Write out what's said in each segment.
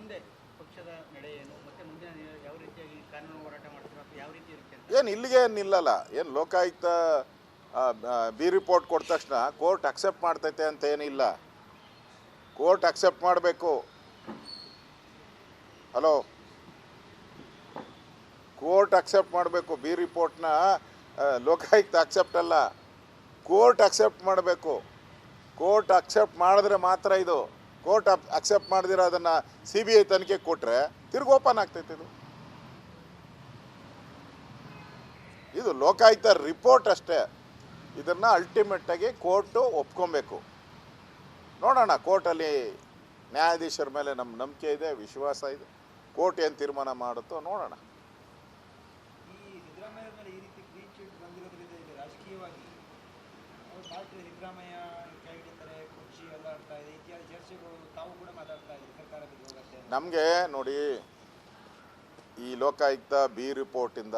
ಮುಂದೆ ಪಕ್ಷದ ನಡೆ ಏನು ಮತ್ತೆ ಮುಂದಿನ ಯಾವ ರೀತಿಯಾಗಿ ಕಾನೂನು ಹೋರಾಟ ಮಾಡ್ತೀರಾ ಅಥವಾ ಯಾವ ರೀತಿ ಇರುತ್ತೆ ಅಂತ? ಏನು ಇಲ್ಲಿಗೆ ನಿಲ್ಲಲ್ಲ. ಏನು ಲೋಕಾಯುಕ್ತ ಬಿ ರಿಪೋರ್ಟ್ ಕೊಟ್ಟ ತಕ್ಷಣ ಕೋರ್ಟ್ ಅಕ್ಸೆಪ್ಟ್ ಮಾಡ್ತೈತೆ ಅಂತ ಏನಿಲ್ಲ. ಕೋರ್ಟ್ ಅಕ್ಸೆಪ್ಟ್ ಮಾಡಬೇಕು. ಹಲೋ, ಕೋರ್ಟ್ ಅಕ್ಸೆಪ್ಟ್ ಮಾಡಬೇಕು. ಬಿ ರಿಪೋರ್ಟ್ನ ಲೋಕಾಯುಕ್ತ ಅಕ್ಸೆಪ್ಟ್ ಅಲ್ಲ, ಕೋರ್ಟ್ ಅಕ್ಸೆಪ್ಟ್ ಮಾಡಬೇಕು. ಕೋರ್ಟ್ ಅಕ್ಸೆಪ್ಟ್ ಮಾಡಿದ್ರೆ ಮಾತ್ರ ಇದು. ಕೋರ್ಟ್ ಅಕ್ಸೆಪ್ಟ್ ಮಾಡಿದಿರ ಅದನ್ನು CBI ತನಿಖೆ ಕೊಟ್ಟರೆ ತಿರ್ಗಿ ಓಪನ್ ಆಗ್ತೈತೆ. ಇದು ಲೋಕಾಯುಕ್ತ ರಿಪೋರ್ಟ್ ಅಷ್ಟೇ. ಇದನ್ನು ಅಲ್ಟಿಮೇಟಾಗಿ ಕೋರ್ಟು ಒಪ್ಕೊಬೇಕು. ನೋಡೋಣ, ಕೋರ್ಟಲ್ಲಿ ನ್ಯಾಯಾಧೀಶರ ಮೇಲೆ ನಮ್ಮ ನಂಬಿಕೆ ಇದೆ, ವಿಶ್ವಾಸ ಇದೆ. ಕೋರ್ಟ್ ಏನು ತೀರ್ಮಾನ ಮಾಡುತ್ತೋ ನೋಡೋಣ. ಈ ಸಿದ್ದರಾಮಯ್ಯ ಮೇಲೆ ಈ ರೀತಿ ಕ್ಲೀನ್ ಚೀಟ್ ಬಂದಿರೋದ್ರಿಂದ ಈಗ ರಾಜಕೀಯವಾಗಿ ಡಾಕ್ಟರ್ ಸಿದ್ದರಾಮಯ್ಯ ಕೈ ಹಿಡಿತಾರೆ, ಕುರ್ಚಿ ಎಲ್ಲ ಆಡ್ತಾ ಇದೆ, ಇತ್ಯಾದಿ ಚರ್ಚೆಗಳು ತಾವು ಕೂಡ ಮಾತಾಡ್ತಾ ಇದ್ದೀರಿ ಸರ್ಕಾರದ ಹೋಗುತ್ತೆ. ನಮಗೆ ನೋಡಿ, ಈ ಲೋಕಾಯುಕ್ತ ಬಿ ರಿಪೋರ್ಟಿಂದ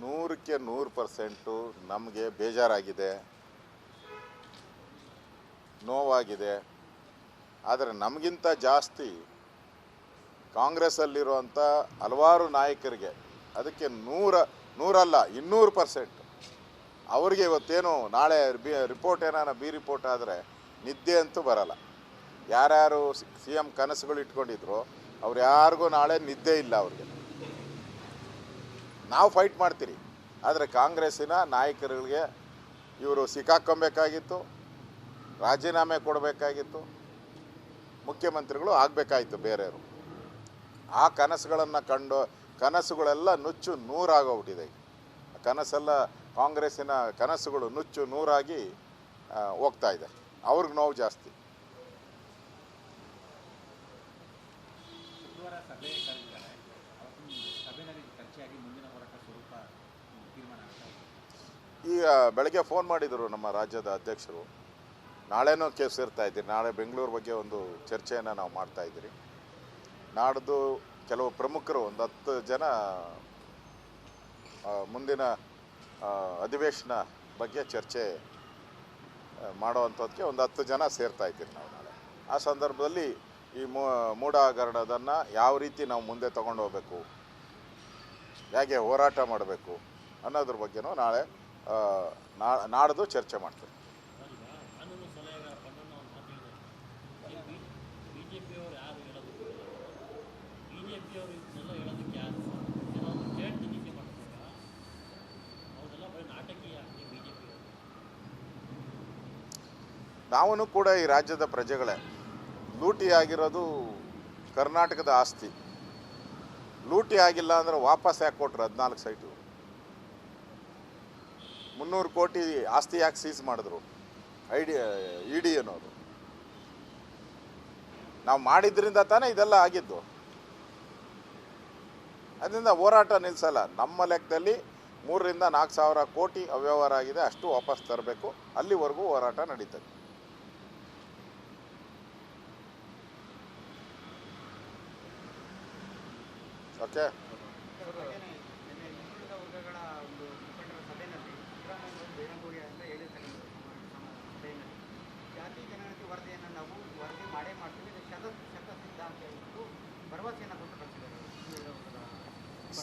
100ಕ್ಕೆ 100% ನಮಗೆ ಬೇಜಾರಾಗಿದೆ, ನೋವಾಗಿದೆ. ಆದರೆ ನಮಗಿಂತ ಜಾಸ್ತಿ ಕಾಂಗ್ರೆಸ್ಸಲ್ಲಿರುವಂಥ ಹಲವಾರು ನಾಯಕರಿಗೆ, ಅದಕ್ಕೆ 200% ಅವ್ರಿಗೆ ಇವತ್ತೇನು ನಾಳೆ ರಿಪೋರ್ಟ್ ಏನಾನ ಬಿ ರಿಪೋರ್ಟ್ ಆದರೆ ನಿದ್ದೆ ಅಂತೂ ಬರಲ್ಲ. ಯಾರ್ಯಾರು CM ಕನಸುಗಳು ಇಟ್ಕೊಂಡಿದ್ರು ಅವ್ರು ಯಾರಿಗೂ ನಾಳೆ ನಿದ್ದೆ ಇಲ್ಲ ಅವ್ರಿಗೆ. ನಾವು ಫೈಟ್ ಮಾಡ್ತೀರಿ, ಆದರೆ ಕಾಂಗ್ರೆಸ್ಸಿನ ನಾಯಕರುಗಳಿಗೆ ಇವರು ಸಿಕ್ಕಾಕ್ಕೊಬೇಕಾಗಿತ್ತು, ರಾಜೀನಾಮೆ ಕೊಡಬೇಕಾಗಿತ್ತು, ಮುಖ್ಯಮಂತ್ರಿಗಳು ಆಗಬೇಕಾಯಿತು ಬೇರೆಯವರು. ಆ ಕನಸುಗಳನ್ನು ಕಂಡು ಕನಸುಗಳೆಲ್ಲ ನುಚ್ಚು ನೂರಾಗೋಗ್ಬಿಟ್ಟಿದೆ. ಕನಸೆಲ್ಲ ಕಾಂಗ್ರೆಸ್ಸಿನ ಕನಸುಗಳು ನುಚ್ಚು ನೂರಾಗಿ ಹೋಗ್ತಾ ಇದೆ. ಅವ್ರಿಗೆ ನೋವು ಜಾಸ್ತಿ. ಈಗ ಬೆಳಗ್ಗೆ ಫೋನ್ ಮಾಡಿದರು ನಮ್ಮ ರಾಜ್ಯದ ಅಧ್ಯಕ್ಷರು. ನಾಳೆನೂ ಕೇಸ್ ಸೇರ್ತಾ ಇದ್ದೀರಿ. ನಾಳೆ ಬೆಂಗಳೂರು ಬಗ್ಗೆ ಒಂದು ಚರ್ಚೆಯನ್ನು ನಾವು ಮಾಡ್ತಾ ಇದ್ದೀರಿ. ನಾಡ್ದು ಕೆಲವು ಪ್ರಮುಖರು ಒಂದು 10 ಜನ ಮುಂದಿನ ಅಧಿವೇಶನ ಬಗ್ಗೆ ಚರ್ಚೆ ಮಾಡೋವಂಥದ್ದಕ್ಕೆ ಒಂದು 10 ಜನ ಸೇರ್ತಾ ಇದ್ದೀರಿ ನಾವು ನಾಳೆ. ಆ ಸಂದರ್ಭದಲ್ಲಿ ಈ ಮೂಢ ಹಗರಣದನ್ನು ಯಾವ ರೀತಿ ನಾವು ಮುಂದೆ ತಗೊಂಡು ಹೋಗಬೇಕು, ಹೇಗೆ ಹೋರಾಟ ಮಾಡಬೇಕು ಅನ್ನೋದ್ರ ಬಗ್ಗೆನೂ ನಾಳೆ ನಾಡ್ದು ಚರ್ಚೆ ಮಾಡ್ತೀವಿ. ನಾವು ಕೂಡ ಈ ರಾಜ್ಯದ ಪ್ರಜೆಗಳೇ. ಲೂಟಿ ಆಗಿರೋದು ಕರ್ನಾಟಕದ ಆಸ್ತಿ. ಲೂಟಿ ಆಗಿಲ್ಲ ಅಂದರೆ ವಾಪಸ್ ಯಾಕೆ ಕೊಟ್ಟರು 14 ಸೈಟು? 300 ಕೋಟಿ ಆಸ್ತಿ ಯಾಕೆ ಸೀಸ್ ಮಾಡಿದ್ರು ED ಅನ್ನೋದು? ನಾವು ಮಾಡಿದ್ರಿಂದ ತಾನೇ ಇದೆಲ್ಲ ಆಗಿದ್ದು. ಅದರಿಂದ ಹೋರಾಟ ನಿಲ್ಲಿಸಲ್ಲ. ನಮ್ಮ ಲೆಕ್ಕದಲ್ಲಿ 3,000 ರಿಂದ 4,000 ಕೋಟಿ ಅವ್ಯವಹಾರ ಆಗಿದೆ, ಅಷ್ಟು ವಾಪಸ್ ತರಬೇಕು. ಅಲ್ಲಿವರೆಗೂ ಹೋರಾಟ ನಡೀತದೆ. ಓಕೆ.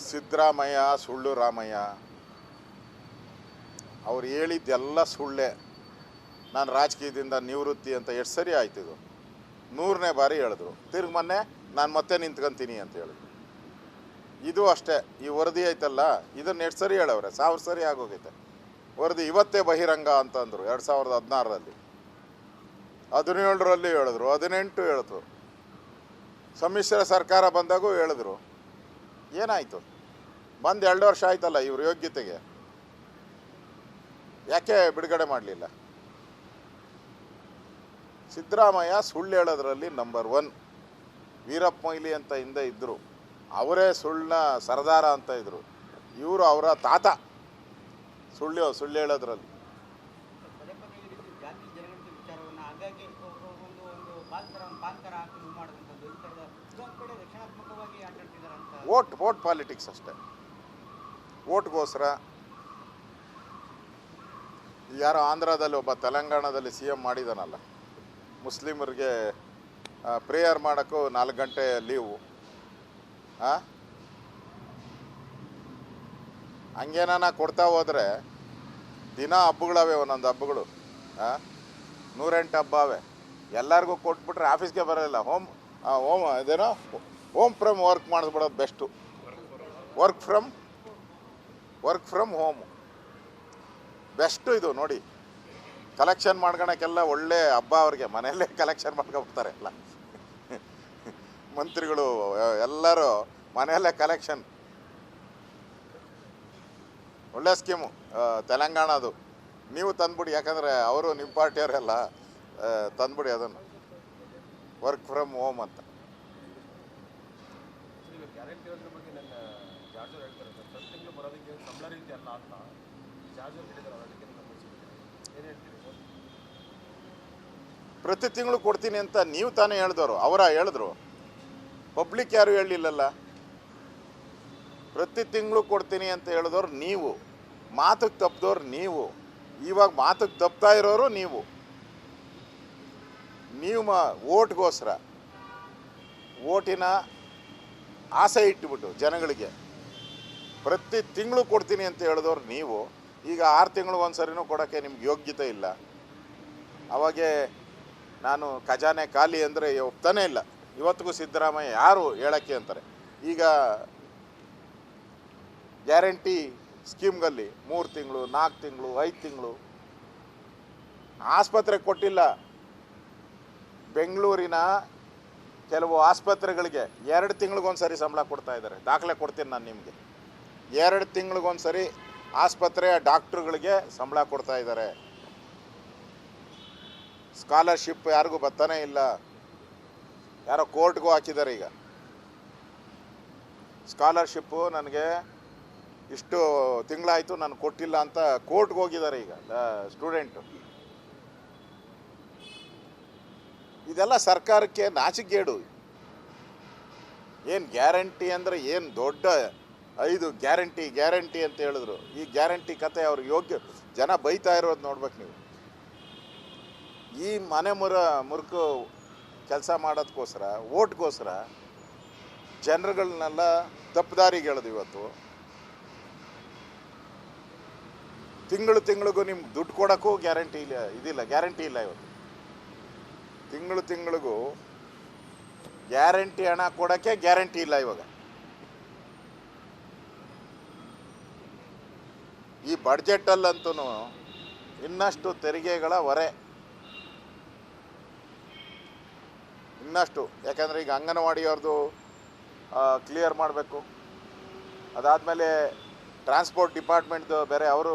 ಸಿದ್ದರಾಮಯ್ಯ ಸುಳ್ಳು ರಾಮಯ್ಯ. ಅವ್ರು ಹೇಳಿದ್ದೆಲ್ಲ ಸುಳ್ಳೇ. ನಾನು ರಾಜಕೀಯದಿಂದ ನಿವೃತ್ತಿ ಅಂತ ಎಷ್ಟು ಸರಿ ಆಯ್ತಿದ್ದು. 100ನೇ ಬಾರಿ ಹೇಳಿದ್ರು. ತಿರ್ಗಿ ಮೊನ್ನೆ ನಾನು ಮತ್ತೆ ನಿಂತ್ಕೊಂತೀನಿ ಅಂತ ಹೇಳಿದ್ರು. ಇದು ಅಷ್ಟೇ. ಈ ವರದಿ ಐತಲ್ಲ, ಇದನ್ನು ಎಷ್ಟು ಸರಿ ಹೇಳವ್ರೆ? 1000 ಸರಿ ಆಗೋಗೈತೆ. ವರದಿ ಇವತ್ತೇ ಬಹಿರಂಗ ಅಂತಂದರು 2016ರಲ್ಲಿ, 17ರಲ್ಲಿ ಹೇಳಿದ್ರು, 18 ಹೇಳಿದ್ರು, ಸಮ್ಮಿಶ್ರ ಸರ್ಕಾರ ಬಂದಾಗೂ ಹೇಳಿದ್ರು. ಏನಾಯಿತು? ಬಂದು 2 ವರ್ಷ ಆಯ್ತಲ್ಲ ಇವ್ರ ಯೋಗ್ಯತೆಗೆ. ಯಾಕೆ ಬಿಡುಗಡೆ ಮಾಡಲಿಲ್ಲ? ಸಿದ್ದರಾಮಯ್ಯ ಸುಳ್ಳು ಹೇಳೋದ್ರಲ್ಲಿ ನಂಬರ್ 1. ವೀರಪ್ಪ ಮೊಯ್ಲಿ ಅಂತ ಹಿಂದೆ ಇದ್ದರು, ಅವರೇ ಸುಳ್ಳನ್ನ ಸರದಾರ ಅಂತ ಇದ್ದರು. ಇವರು ಅವರ ತಾತ ಸುಳ್ಳು ಹೇಳೋದ್ರಲ್ಲಿ. ವೋಟ್ ಪಾಲಿಟಿಕ್ಸ್ ಅಷ್ಟೇ. ವೋಟ್ಗೋಸ್ಕರ ಯಾರೋ ಆಂಧ್ರದಲ್ಲಿ ಒಬ್ಬ ತೆಲಂಗಾಣದಲ್ಲಿ CM ಮಾಡಿದಾನಲ್ಲ, ಮುಸ್ಲಿಮರಿಗೆ ಪ್ರೇಯರ್ ಮಾಡೋಕ್ಕೂ 4 ಗಂಟೆ ಲೀವು. ಹಂಗೇನ ಕೊಡ್ತಾ ಹೋದರೆ ದಿನ ಹಬ್ಬಗಳವೆ, ಒಂದೊಂದು ಹಬ್ಬಗಳು 108 ಹಬ್ಬ ಅವೆ. ಎಲ್ಲರಿಗೂ ಕೊಟ್ಬಿಟ್ರೆ ಆಫೀಸ್ಗೆ ಬರೋಲ್ಲ. ಇದೇನೋ ಹೋಮ್ ಫ್ರಮ್ ವರ್ಕ್ ಮಾಡಿಸ್ಬಿಡೋದು best. Work from home best ಇದು. ನೋಡಿ, ಕಲೆಕ್ಷನ್ ಮಾಡ್ಕೊಳಕ್ಕೆಲ್ಲ ಒಳ್ಳೆ ಹಬ್ಬ. ಅವ್ರಿಗೆ ಮನೆಯಲ್ಲೇ ಕಲೆಕ್ಷನ್ ಮಾಡ್ಕೊಬಿಡ್ತಾರೆ ಎಲ್ಲ ಮಂತ್ರಿಗಳು ಎಲ್ಲರೂ ಮನೆಯಲ್ಲೇ ಕಲೆಕ್ಷನ್. ಒಳ್ಳೆ ಸ್ಕೀಮು ತೆಲಂಗಾಣದು. ನೀವು ತಂದ್ಬಿಡಿ, ಯಾಕಂದರೆ ಅವರು ನಿಮ್ಮ ಪಾರ್ಟಿಯವರೆಲ್ಲ ತಂದ್ಬಿಡಿ ಅದನ್ನು, ವರ್ಕ್ ಫ್ರಮ್ ಹೋಮ್ ಅಂತ. ಪ್ರತಿ ತಿಂಗಳು ಕೊಡ್ತೀನಿ ಅಂತ ನೀವು ತಾನೇ ಹೇಳಿದವರು, ಅವರ ಹೇಳಿದ್ರು, ಪಬ್ಲಿಕ್ ಯಾರು ಹೇಳಲಿಲ್ಲಲ್ಲ. ಪ್ರತಿ ತಿಂಗಳು ಕೊಡ್ತೀನಿ ಅಂತ ಹೇಳಿದವ್ರು ನೀವು, ಮಾತಕ್ಕೆ ತಪ್ಪಿದವ್ರು ನೀವು. ಇವಾಗ ಮಾತಕ್ಕೆ ತಪ್ತಾ ಇರೋರು ನೀವು. ಓಟ್ಗೋಸ್ಕರ, ಓಟಿನ ಆಸೆ ಇಟ್ಟುಬಿಟ್ಟು ಜನಗಳಿಗೆ ಪ್ರತಿ ತಿಂಗಳು ಕೊಡ್ತೀನಿ ಅಂತ ಹೇಳಿದವ್ರು ನೀವು. ಈಗ 6 ತಿಂಗಳಿಗೊಂದ್ಸರಿನೂ ಕೊಡೋಕ್ಕೆ ನಿಮ್ಗೆ ಯೋಗ್ಯತೆ ಇಲ್ಲ. ಅವಾಗೆ ನಾನು ಖಜಾನೆ ಖಾಲಿ ಅಂದರೆ ಒಪ್ತಾನೇ ಇಲ್ಲ. ಇವತ್ತಿಗೂ ಸಿದ್ದರಾಮಯ್ಯ ಯಾರು ಹೇಳೋಕ್ಕೆ ಅಂತಾರೆ. ಈಗ ಗ್ಯಾರಂಟಿ ಸ್ಕೀಮ್ಗಳಲ್ಲಿ 3 ತಿಂಗಳು, 4 ತಿಂಗಳು, 5 ತಿಂಗಳು ಆಸ್ಪತ್ರೆಗೆ ಕೊಟ್ಟಿಲ್ಲ. ಬೆಂಗಳೂರಿನ ಕೆಲವು ಆಸ್ಪತ್ರೆಗಳಿಗೆ 2 ತಿಂಗಳಿಗೊಂದ್ಸರಿ ಸಂಬಳ ಕೊಡ್ತಾ ಇದ್ದಾರೆ. ದಾಖಲೆ ಕೊಡ್ತೀನಿ ನಾನು ನಿಮಗೆ. 2 ತಿಂಗಳಿಗೊಂದ್ಸರಿ ಆಸ್ಪತ್ರೆಯ ಡಾಕ್ಟ್ರುಗಳಿಗೆ ಸಂಬಳ ಕೊಡ್ತಾ ಇದ್ದಾರೆ. ಸ್ಕಾಲರ್ಶಿಪ್ ಯಾರಿಗೂ ಬರ್ತಾನೇ ಇಲ್ಲ. ಯಾರೋ ಕೋರ್ಟ್ಗೂ ಹಾಕಿದ್ದಾರೆ. ಈಗ ಸ್ಕಾಲರ್ಶಿಪ್ಪು ನನಗೆ ಇಷ್ಟು ತಿಂಗಳಾಯಿತು ನಾನು ಕೊಟ್ಟಿಲ್ಲ ಅಂತ ಕೋರ್ಟ್ಗೆ ಹೋಗಿದ್ದಾರೆ ಈಗ ಸ್ಟೂಡೆಂಟು. ಇದೆಲ್ಲ ಸರ್ಕಾರಕ್ಕೆ ನಾಚಿಕೆಗೇಡು. ಏನು ಗ್ಯಾರಂಟಿ ಅಂದರೆ ಏನು ದೊಡ್ಡ 5 ಗ್ಯಾರಂಟಿ ಅಂತ ಹೇಳಿದ್ರು. ಈ ಗ್ಯಾರಂಟಿ ಕತೆ ಅವ್ರಿಗೆ ಯೋಗ್ಯ. ಜನ ಬೈತಾ ಇರೋದು ನೋಡ್ಬೇಕು ನೀವು. ಈ ಮನೆ ಮುರುಕು ಕೆಲಸ ಮಾಡೋದಕ್ಕೋಸ್ಕರ, ಓಟ್ಗೋಸ್ಕರ ಜನರುಗಳನ್ನೆಲ್ಲ ತಪ್ಪುದಾರಿಗೆ ಹೇಳೋದು. ಇವತ್ತು ತಿಂಗಳಿಗೂ ನಿಮ್ಗೆ ದುಡ್ಡು ಕೊಡೋಕ್ಕೂ ಗ್ಯಾರಂಟಿ ಇಲ್ಲ. ಇವತ್ತು ತಿಂಗಳಿಗೂ ಗ್ಯಾರಂಟಿ ಹಣ ಕೊಡೋಕ್ಕೆ ಗ್ಯಾರಂಟಿ ಇಲ್ಲ. ಇವಾಗ ಈ ಬಡ್ಜೆಟಲ್ಲಂತೂ ಇನ್ನಷ್ಟು ತೆರಿಗೆಗಳ ಹೊರೆ, ಇನ್ನಷ್ಟು. ಯಾಕಂದರೆ ಈಗ ಅಂಗನವಾಡಿಯವ್ರದ್ದು ಕ್ಲಿಯರ್ ಮಾಡಬೇಕು. ಅದಾದಮೇಲೆ ಟ್ರಾನ್ಸ್ಪೋರ್ಟ್ ಡಿಪಾರ್ಟ್ಮೆಂಟ್ದು ಬೇರೆ ಅವರು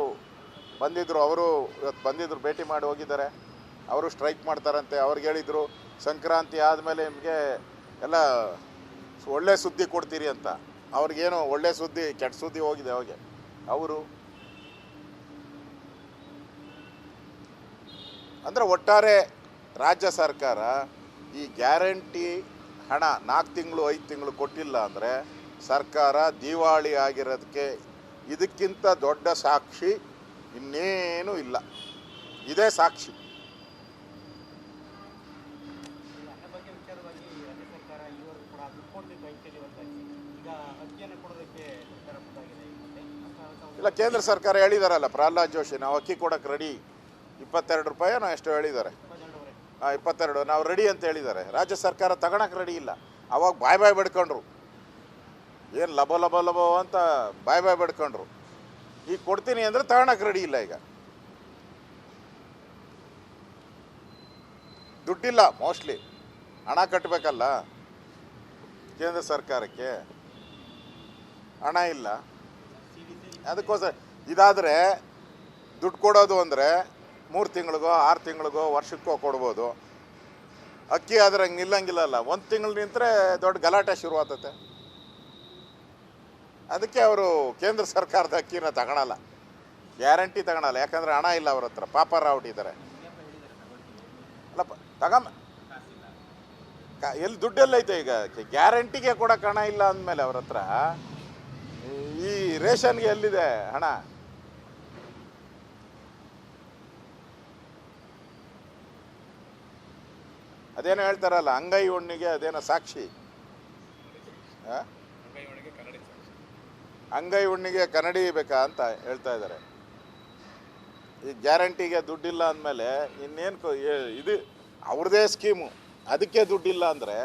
ಇವತ್ತು ಬಂದಿದ್ದರು, ಭೇಟಿ ಮಾಡಿ ಹೋಗಿದ್ದಾರೆ. ಅವರು ಸ್ಟ್ರೈಕ್ ಮಾಡ್ತಾರಂತೆ. ಅವ್ರಿಗೆ ಹೇಳಿದರು ಸಂಕ್ರಾಂತಿ ಆದಮೇಲೆ ನಿಮಗೆ ಎಲ್ಲ ಒಳ್ಳೆ ಸುದ್ದಿ ಕೊಡ್ತೀರಿ ಅಂತ. ಅವ್ರಿಗೇನು ಒಳ್ಳೆ ಸುದ್ದಿ, ಕೆಟ್ಟ ಸುದ್ದಿ ಹೋಗಿದೆ ಅವಾಗೆ. ಅವರು ಅಂದರೆ ಒಟ್ಟಾರೆ ರಾಜ್ಯ ಸರ್ಕಾರ ಈ ಗ್ಯಾರಂಟಿ ಹಣ 4 ತಿಂಗಳು 5 ತಿಂಗಳು ಕೊಟ್ಟಿಲ್ಲ ಅಂದರೆ ಸರ್ಕಾರ ದಿವಾಳಿ ಆಗಿರೋದಕ್ಕೆ ಇದಕ್ಕಿಂತ ದೊಡ್ಡ ಸಾಕ್ಷಿ ಇನ್ನೇನೂ ಇಲ್ಲ. ಇದೇ ಸಾಕ್ಷಿ. ಇಲ್ಲ, ಕೇಂದ್ರ ಸರ್ಕಾರ ಹೇಳಿದಾರಲ್ಲ, ಪ್ರಹ್ಲಾದ್ ಜೋಶಿ, ನಾವು ಅಕ್ಕಿ ಕೊಡೋಕೆ ರೆಡಿ. 22 ರೂಪಾಯಿ ನಾವು ಎಷ್ಟು ಹೇಳಿದ್ದಾರೆ, 22 ನಾವು ರೆಡಿ ಅಂತ ಹೇಳಿದ್ದಾರೆ. ರಾಜ್ಯ ಸರ್ಕಾರ ತಗೊಳಕ್ಕೆ ರೆಡಿ ಇಲ್ಲ. ಅವಾಗ ಬಾಯ್ ಬಿಡ್ಕೊಂಡ್ರು. ಏನು ಲಬೋ ಅಂತ ಬಾಯ್ ಬಿಡ್ಕೊಂಡ್ರು. ಈಗ ಕೊಡ್ತೀನಿ ಅಂದರೆ ತಗೊಳಕ್ಕೆ ರೆಡಿ ಇಲ್ಲ. ಈಗ ದುಡ್ಡಿಲ್ಲ, ಮೋಸ್ಟ್ಲಿ ಹಣ ಕಟ್ಟಬೇಕಲ್ಲ ಕೇಂದ್ರ ಸರ್ಕಾರಕ್ಕೆ, ಹಣ ಇಲ್ಲ. ಅದಕ್ಕೋಸ್ಕರ ಇದಾದರೆ ದುಡ್ಡು ಕೊಡೋದು ಅಂದರೆ 3 ತಿಂಗಳಿಗೋ 6 ತಿಂಗಳಿಗೋ ವರ್ಷಕ್ಕೋ ಕೊಡ್ಬೋದು. ಅಕ್ಕಿ ಆದರೆ ಹಂಗೆ ನಿಲ್ಲಂಗಿಲ್ಲಲ್ಲ. 1 ತಿಂಗಳು ನಿಂತರೆ ದೊಡ್ಡ ಗಲಾಟೆ ಶುರು ಆಗ್ತತೆ. ಅದಕ್ಕೆ ಅವರು ಕೇಂದ್ರ ಸರ್ಕಾರದ ಅಕ್ಕಿನ ತಗೊಳಲ್ಲ, ಗ್ಯಾರಂಟಿ ತಗೊಳಲ್ಲ. ಯಾಕಂದರೆ ಹಣ ಇಲ್ಲ ಅವ್ರ ಹತ್ರ, ಪಾಪ ರಾವಟಿದ್ದಾರೆ. ಅಲ್ಲಪ್ಪ ಎಲ್ಲಿ ದುಡ್ಡೆಲ್ಲೈತೆ ಈಗ? ಗ್ಯಾರಂಟಿಗೆ ಕೊಡೋಕೆ ಹಣ ಇಲ್ಲ ಅಂದಮೇಲೆ ಅವ್ರ ಹತ್ರ ಈ ರೇಷನ್ಗೆ ಎಲ್ಲಿದೆ ಹಣ? ಅದೇನೋ ಹೇಳ್ತಾರಲ್ಲ, ಅಂಗೈ ಹುಣ್ಣಿಗೆ ಅದೇನೋ ಸಾಕ್ಷಿ, ಅಂಗೈ ಹುಣ್ಣಿಗೆ ಕನ್ನಡಿ ಬೇಕಾ ಅಂತ ಹೇಳ್ತಾ ಇದ್ದಾರೆ. ಈ ಗ್ಯಾರಂಟಿಗೆ ದುಡ್ಡಿಲ್ಲ ಅಂದಮೇಲೆ ಇನ್ನೇನು ಇದು ಅವ್ರದ್ದೇ ಸ್ಕೀಮು, ಅದಕ್ಕೆ ದುಡ್ಡಿಲ್ಲ ಅಂದರೆ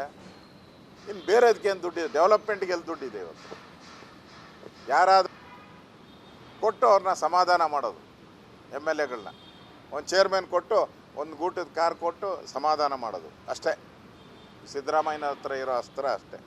ಇನ್ನು ಬೇರೆದಕ್ಕೇನು ದುಡ್ಡಿದೆ? ಡೆವಲಪ್ಮೆಂಟ್ಗೆ ಎಲ್ಲಿ ದುಡ್ಡಿದೆ ಇವತ್ತು? ಯಾರಾದರೂ ಕೊಟ್ಟು ಅವ್ರನ್ನ ಸಮಾಧಾನ ಮಾಡೋದು, ಎಮ್ ಎಲ್ ಎಗಳನ್ನ ಒಂದು ಚೇರ್ಮನ್ ಕೊಟ್ಟು ಒಂದು ಗೂಟದ ಕಾರ್ ಕೊಟ್ಟು ಸಮಾಧಾನ ಮಾಡೋದು ಅಷ್ಟೇ. ಸಿದ್ದರಾಮಯ್ಯನ ಹತ್ರ ಇರೋ ಅಸ್ತ್ರ ಅಷ್ಟೇ.